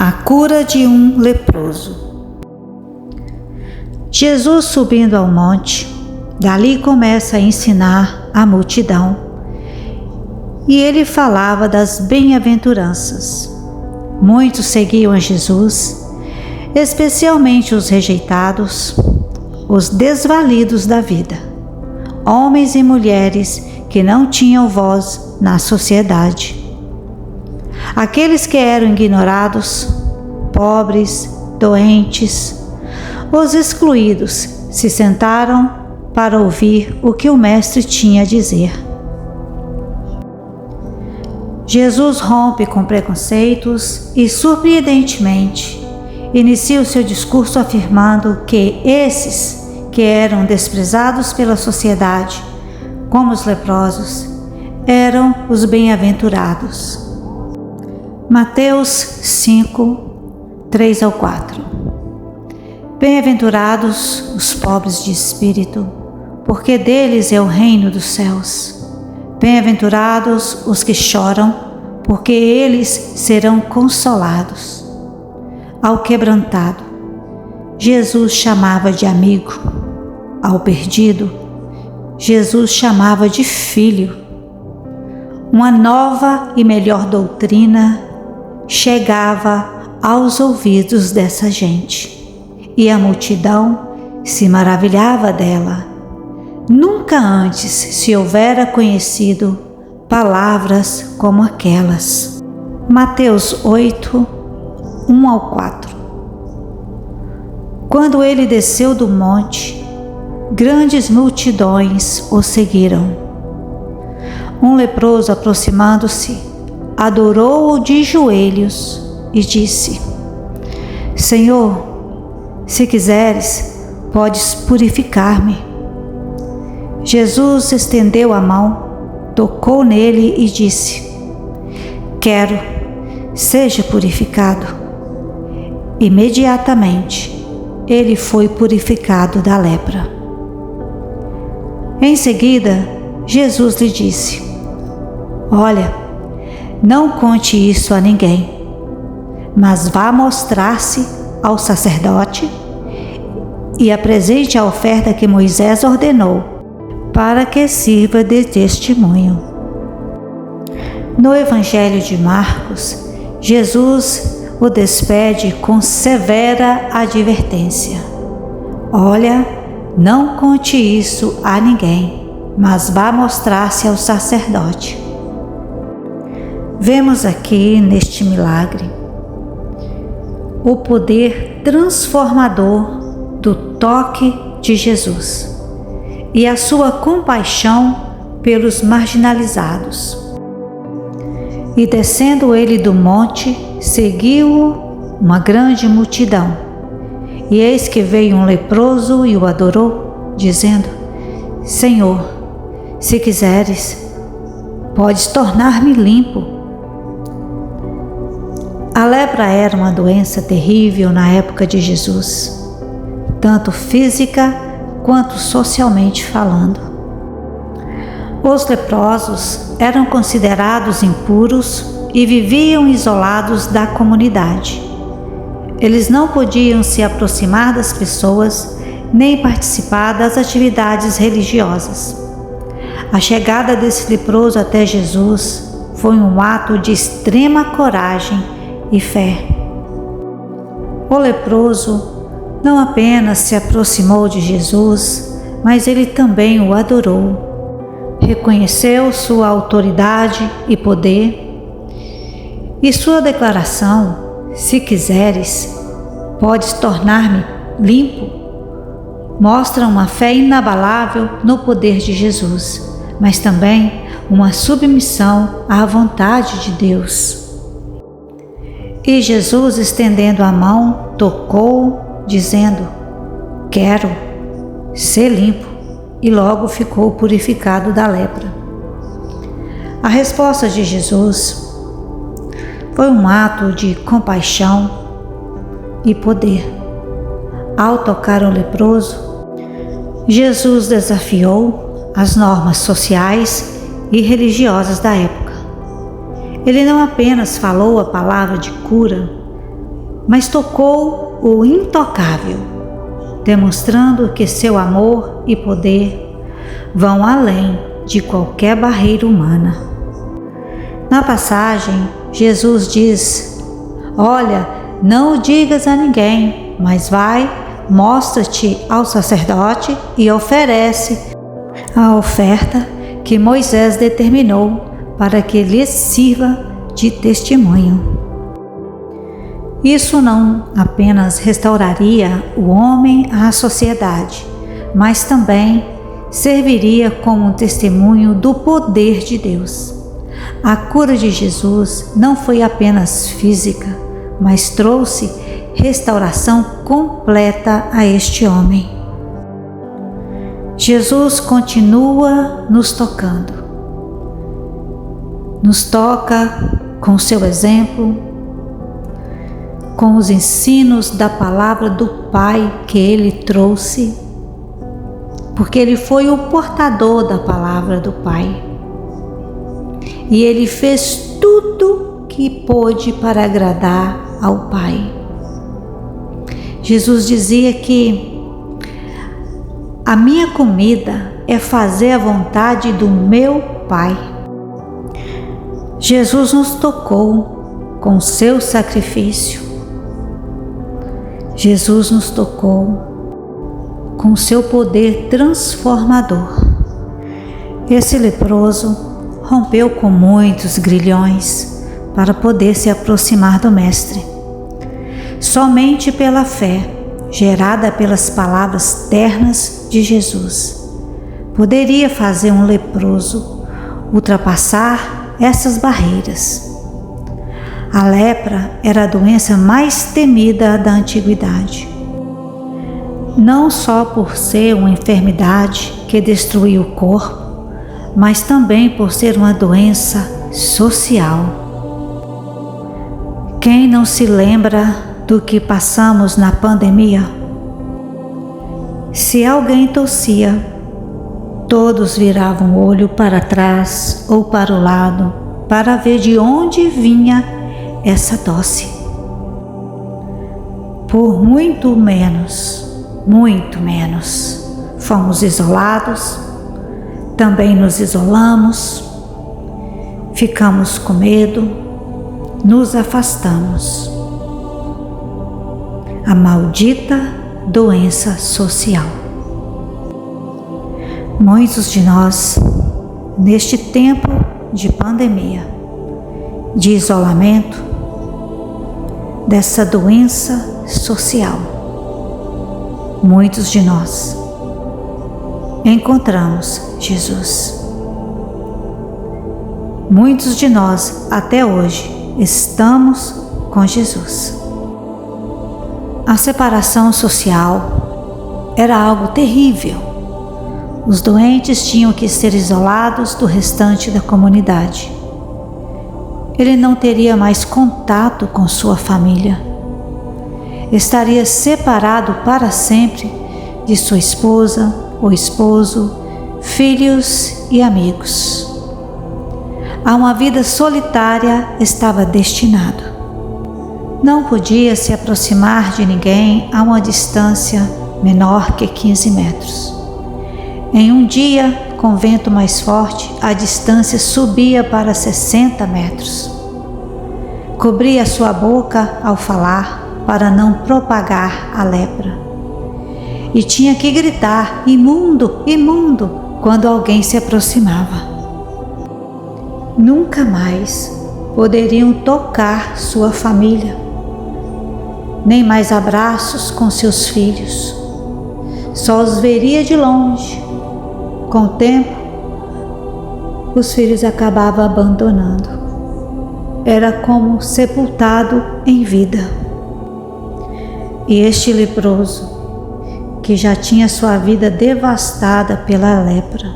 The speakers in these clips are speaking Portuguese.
A cura de um leproso. Jesus, subindo ao monte, dali começa a ensinar a multidão. E ele falava das bem-aventuranças. Muitos seguiam a Jesus, especialmente os rejeitados, os desvalidos da vida, homens e mulheres que não tinham voz na sociedade. Aqueles que eram ignorados, pobres, doentes, os excluídos se sentaram para ouvir o que o Mestre tinha a dizer. Jesus rompe com preconceitos e, surpreendentemente, inicia o seu discurso afirmando que esses que eram desprezados pela sociedade, como os leprosos, eram os bem-aventurados. Mateus 5, 3 ao 4. Bem-aventurados os pobres de espírito, porque deles é o reino dos céus. Bem-aventurados os que choram, porque eles serão consolados. Ao quebrantado, Jesus chamava de amigo. Ao perdido, Jesus chamava de filho. Uma nova e melhor doutrina chegava aos ouvidos dessa gente, e a multidão se maravilhava dela. Nunca antes se houvera conhecido palavras como aquelas. Mateus 8, 1 ao 4. Quando ele desceu do monte, grandes multidões o seguiram. Um leproso, aproximando-se, adorou-o de joelhos e disse: Senhor, se quiseres, podes purificar-me. Jesus estendeu a mão, tocou nele e disse: Quero, seja purificado. Imediatamente, ele foi purificado da lepra. Em seguida, Jesus lhe disse: Olha, não conte isso a ninguém, mas vá mostrar-se ao sacerdote e apresente a oferta que Moisés ordenou, para que sirva de testemunho. No Evangelho de Marcos, Jesus o despede com severa advertência: Olha, não conte isso a ninguém, mas vá mostrar-se ao sacerdote. Vemos aqui neste milagre o poder transformador do toque de Jesus e a sua compaixão pelos marginalizados. E descendo ele do monte, seguiu-o uma grande multidão. E eis que veio um leproso e o adorou, dizendo: Senhor, se quiseres, podes tornar-me limpo. A lepra era uma doença terrível na época de Jesus, tanto física quanto socialmente falando. Os leprosos eram considerados impuros e viviam isolados da comunidade. Eles não podiam se aproximar das pessoas nem participar das atividades religiosas. A chegada desse leproso até Jesus foi um ato de extrema coragem e fé. O leproso não apenas se aproximou de Jesus, mas ele também o adorou. Reconheceu sua autoridade e poder, e sua declaração: se quiseres, podes tornar-me limpo, mostra uma fé inabalável no poder de Jesus, mas também uma submissão à vontade de Deus. E Jesus, estendendo a mão, tocou, dizendo: Quero, ser limpo, e logo ficou purificado da lepra. A resposta de Jesus foi um ato de compaixão e poder. Ao tocar o leproso, Jesus desafiou as normas sociais e religiosas da época. Ele não apenas falou a palavra de cura, mas tocou o intocável, demonstrando que seu amor e poder vão além de qualquer barreira humana. Na passagem, Jesus diz: olha, não o digas a ninguém, mas vai, mostra-te ao sacerdote e oferece a oferta que Moisés determinou para que lhes sirva de testemunho. Isso não apenas restauraria o homem à sociedade, mas também serviria como um testemunho do poder de Deus. A cura de Jesus não foi apenas física, mas trouxe restauração completa a este homem. Jesus continua nos tocando. Nos toca com seu exemplo, com os ensinos da palavra do Pai que ele trouxe, porque ele foi o portador da palavra do Pai. E ele fez tudo que pôde para agradar ao Pai. Jesus dizia que a minha comida é fazer a vontade do meu Pai. Jesus nos tocou com seu sacrifício. Jesus nos tocou com seu poder transformador. Esse leproso rompeu com muitos grilhões para poder se aproximar do Mestre. Somente pela fé, gerada pelas palavras ternas de Jesus, poderia fazer um leproso ultrapassar essas barreiras. A lepra era a doença mais temida da antiguidade. Não só por ser uma enfermidade que destruía o corpo, mas também por ser uma doença social. Quem não se lembra do que passamos na pandemia? Se alguém tossia, todos viravam o olho para trás ou para o lado para ver de onde vinha essa tosse. Por muito menos, fomos isolados, também nos isolamos, ficamos com medo, nos afastamos. A maldita doença social. Muitos de nós, neste tempo de pandemia, de isolamento, dessa doença social, muitos de nós encontramos Jesus. Muitos de nós até hoje estamos com Jesus. A separação social era algo terrível. Os doentes tinham que ser isolados do restante da comunidade. Ele não teria mais contato com sua família. Estaria separado para sempre de sua esposa ou esposo, filhos e amigos. A uma vida solitária estava destinado. Não podia se aproximar de ninguém a uma distância menor que 15 metros. Em um dia, com vento mais forte, a distância subia para 60 metros. Cobria sua boca ao falar para não propagar a lepra. E tinha que gritar: imundo, imundo, quando alguém se aproximava. Nunca mais poderiam tocar sua família, nem mais abraços com seus filhos. Só os veria de longe. Com o tempo, os filhos acabavam abandonando. Era como sepultado em vida. E este leproso, que já tinha sua vida devastada pela lepra,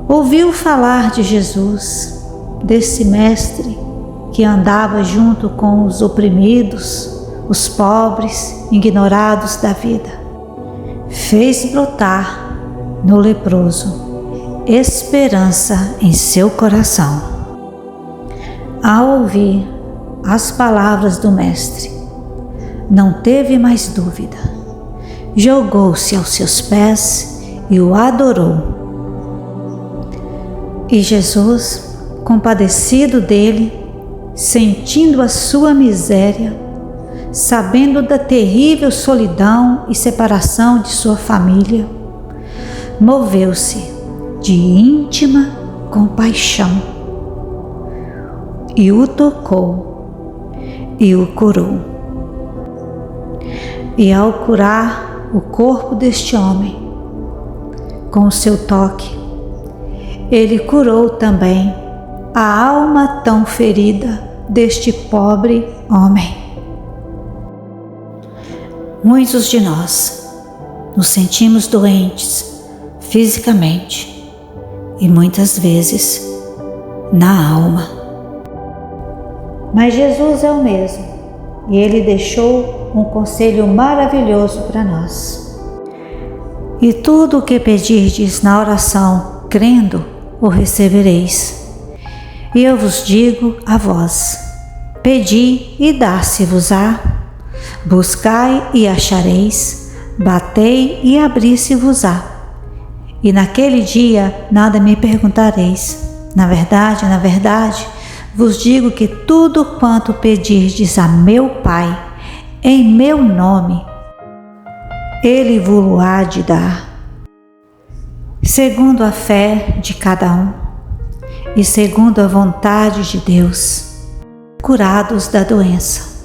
ouviu falar de Jesus, desse mestre que andava junto com os oprimidos, os pobres, ignorados da vida. Fez brotar no leproso esperança em seu coração. Ao ouvir as palavras do mestre, não teve mais dúvida. Jogou-se aos seus pés e o adorou. E Jesus, compadecido dele, sentindo a sua miséria, sabendo da terrível solidão e separação de sua família, moveu-se de íntima compaixão e o tocou e o curou. E ao curar o corpo deste homem, com o seu toque, ele curou também a alma tão ferida deste pobre homem. Muitos de nós nos sentimos doentes fisicamente e muitas vezes na alma. Mas Jesus é o mesmo e Ele deixou um conselho maravilhoso para nós. E tudo o que pedirdes na oração, crendo, o recebereis. E eu vos digo a vós: pedi e dar-se-vos-á, buscai e achareis, batei e abrir-se-vos-á. E naquele dia nada me perguntareis. Na verdade, vos digo que tudo quanto pedirdes a meu Pai, em meu nome, Ele vos há de dar, segundo a fé de cada um e segundo a vontade de Deus, curados da doença.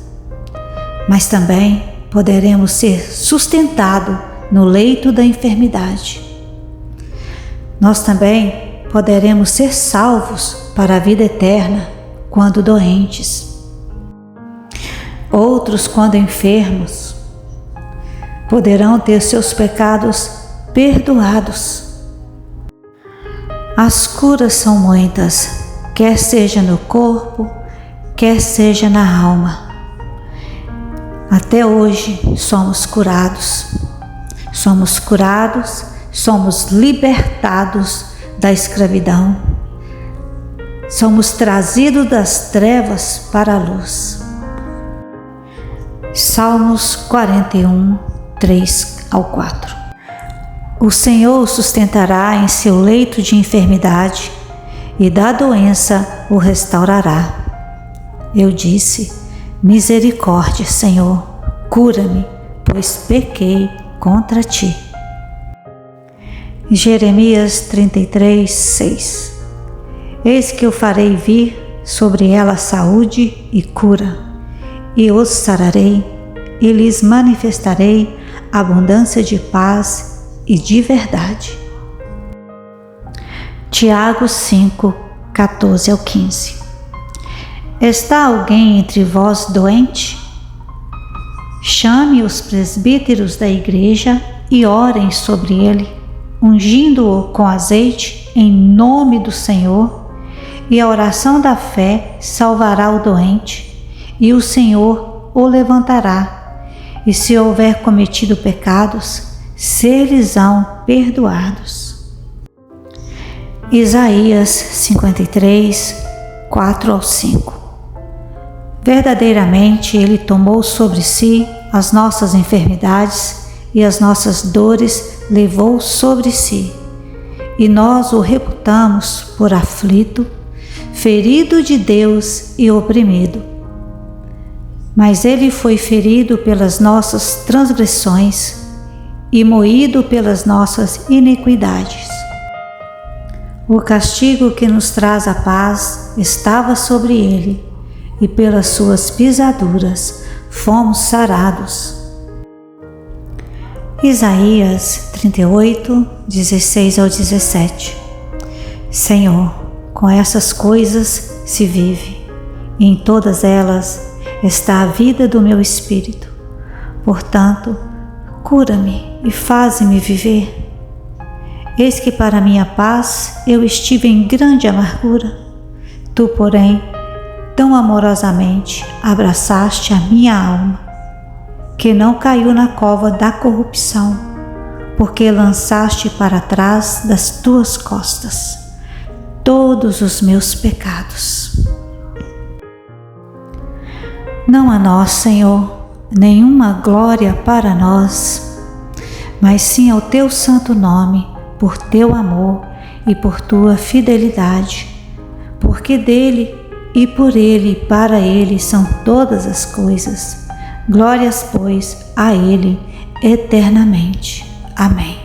Mas também poderemos ser sustentados no leito da enfermidade. Nós também poderemos ser salvos para a vida eterna quando doentes. Outros, quando enfermos, poderão ter seus pecados perdoados. As curas são muitas, quer seja no corpo, quer seja na alma. Até hoje somos curados, somos libertados da escravidão, somos trazidos das trevas para a luz. Salmos 41, 3-4. O Senhor o sustentará em seu leito de enfermidade e da doença o restaurará. Eu disse: misericórdia, Senhor, cura-me, pois pequei contra ti. Jeremias 33, 6. Eis que eu farei vir sobre ela saúde e cura, e os sararei, e lhes manifestarei abundância de paz e de verdade. Tiago 5, 14-15. Está alguém entre vós doente? Chame os presbíteros da igreja e orem sobre ele, ungindo-o com azeite em nome do Senhor, e a oração da fé salvará o doente, e o Senhor o levantará, e se houver cometido pecados, ser-lhes-ão perdoados. Isaías 53, 4-5. Verdadeiramente Ele tomou sobre si as nossas enfermidades e as nossas dores levou sobre si, e nós o reputamos por aflito, ferido de Deus e oprimido. Mas Ele foi ferido pelas nossas transgressões e moído pelas nossas iniquidades. O castigo que nos traz a paz estava sobre Ele, e pelas suas pisaduras fomos sarados. Isaías 38, 16-17. Senhor, com essas coisas se vive, e em todas elas está a vida do meu espírito. Portanto, cura-me e faze-me viver. Eis que para minha paz eu estive em grande amargura. Tu, porém, tão amorosamente abraçaste a minha alma, que não caiu na cova da corrupção, porque lançaste para trás das tuas costas todos os meus pecados. Não a nós, Senhor, nenhuma glória para nós, mas sim ao teu santo nome, por teu amor e por tua fidelidade, porque dele e por ele e para ele são todas as coisas. Glórias, pois, a ele eternamente. Amém.